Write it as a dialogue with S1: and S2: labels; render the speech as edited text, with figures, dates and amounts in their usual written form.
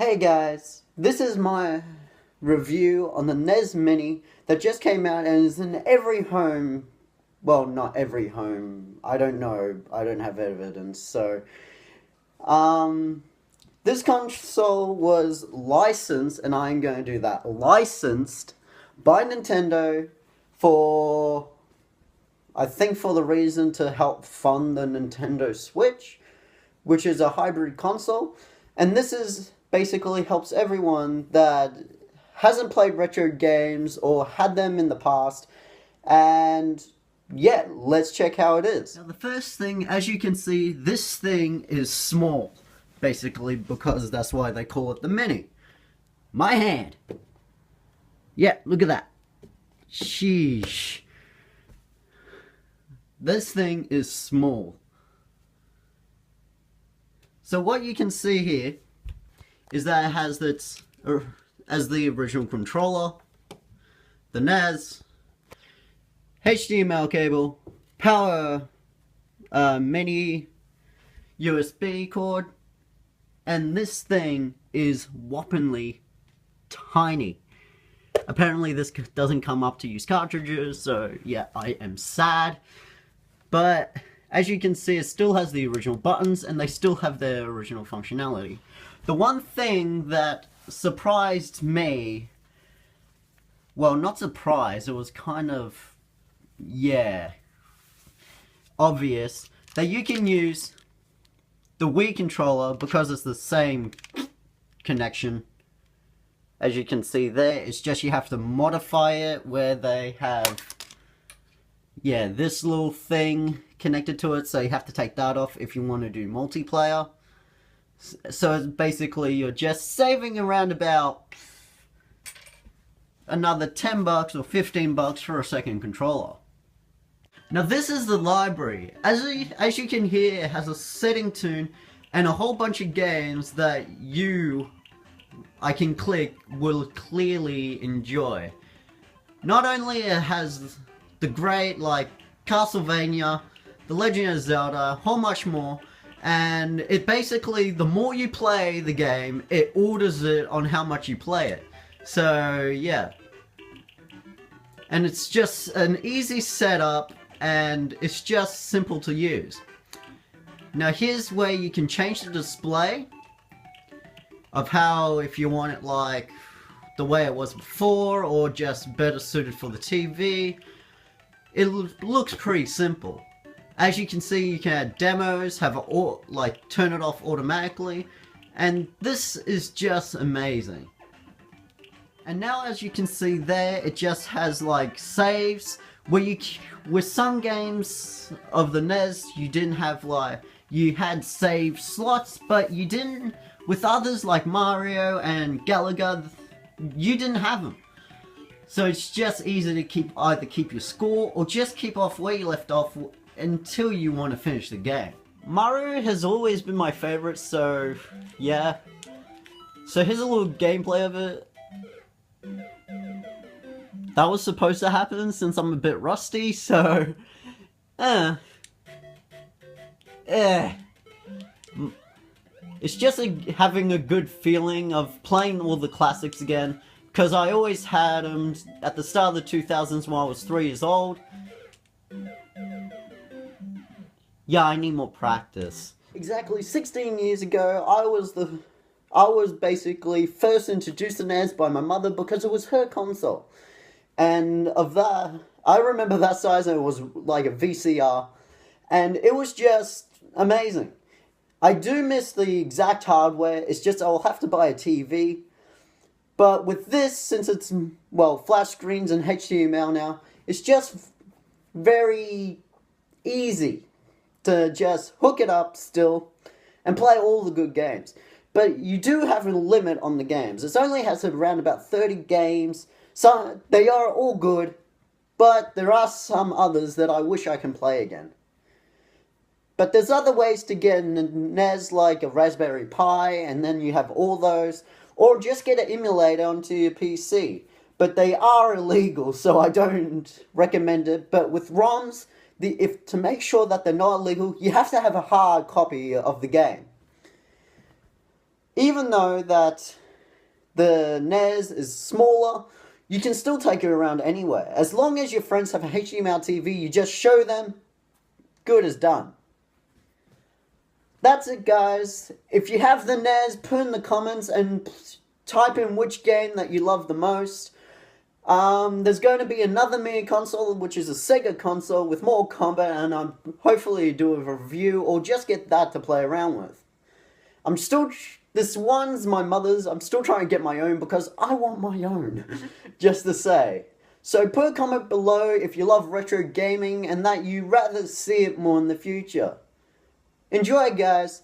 S1: Hey guys, this is my review on the NES Mini that just came out and is in every home. Well, not every home. I don't know. I don't have evidence. Um, this console was licensed, and I'm going to do that. Licensed by Nintendo for, I think, for the reason to help fund the Nintendo Switch, which is a hybrid console. And this is basically helps everyone that hasn't played retro games or had them in the past. And yeah, let's check how it is. Now, the first thing, as you can see, this thing is small, basically, because that's why they call it the Mini. My hand. Yeah, look at that. Sheesh. This thing is small. So what you can see here is that it has its, as the original controller, the NES, HDMI cable, power, mini USB cord, and this thing is whoppingly tiny. Apparently this doesn't come up to use cartridges, so yeah, I am sad. But as you can see, it still has the original buttons, and they still have their original functionality. The one thing that surprised me, well, not surprised, it was kind of, yeah, obvious, that you can use the Wii controller because it's the same connection. As you can see there, it's just you have to modify it where they have, yeah, this little thing connected to it, so you have to take that off if you want to do multiplayer. So it's basically you're just saving around about another $10 or $15 for a second controller. Now this is the library. As you can hear, it has a setting tune and a whole bunch of games that I can click, will clearly enjoy. Not only it has the great like Castlevania, The Legend of Zelda, a whole much more. And it basically, the more you play the game, it orders it on how much you play it. So, yeah. And it's just an easy setup, and it's just simple to use. Now here's where you can change the display of how, if you want it like the way it was before, or just better suited for the TV. It looks pretty simple. As you can see, you can add demos, have it like turn it off automatically, and this is just amazing. And now, as you can see there, it just has like saves where with some games of the NES, you didn't have you had save slots, but you didn't with others like Mario and Galaga. You didn't have them. So it's just easy to either keep your score or just keep off where you left off until you want to finish the game. Mario has always been my favorite, so yeah. So here's a little gameplay of it. That was supposed to happen since I'm a bit rusty, so it's just having a good feeling of playing all the classics again, because I always had them at the start of the 2000s when I was 3 years old. Yeah, I need more practice. Exactly 16 years ago, I was basically first introduced to NES by my mother because it was her console. And of that, I remember that size, and it was like a VCR. And it was just amazing. I do miss the exact hardware, it's just I'll have to buy a TV. But with this, since it's, well, flash screens and HDMI now, it's just very easy to just hook it up still and play all the good games. But you do have a limit on the games. It only has around about 30 games. So they are all good, but there are some others that I wish I can play again. But there's other ways to get a NES, like a Raspberry Pi, and then you have all those, or just get an emulator onto your PC. But they are illegal, so I don't recommend it. But with ROMs, to make sure that they're not illegal, you have to have a hard copy of the game. Even though that the NES is smaller, you can still take it around anywhere. As long as your friends have a HDMI TV, you just show them, good as done. That's it, guys. If you have the NES, put in the comments and type in which game that you love the most. There's going to be another mini console, which is a Sega console with more combat, and I'm hopefully do a review or just get that to play around with. This one's my mother's. I'm still trying to get my own because I want my own, just to say. So put a comment below if you love retro gaming and that you rather see it more in the future. Enjoy, guys.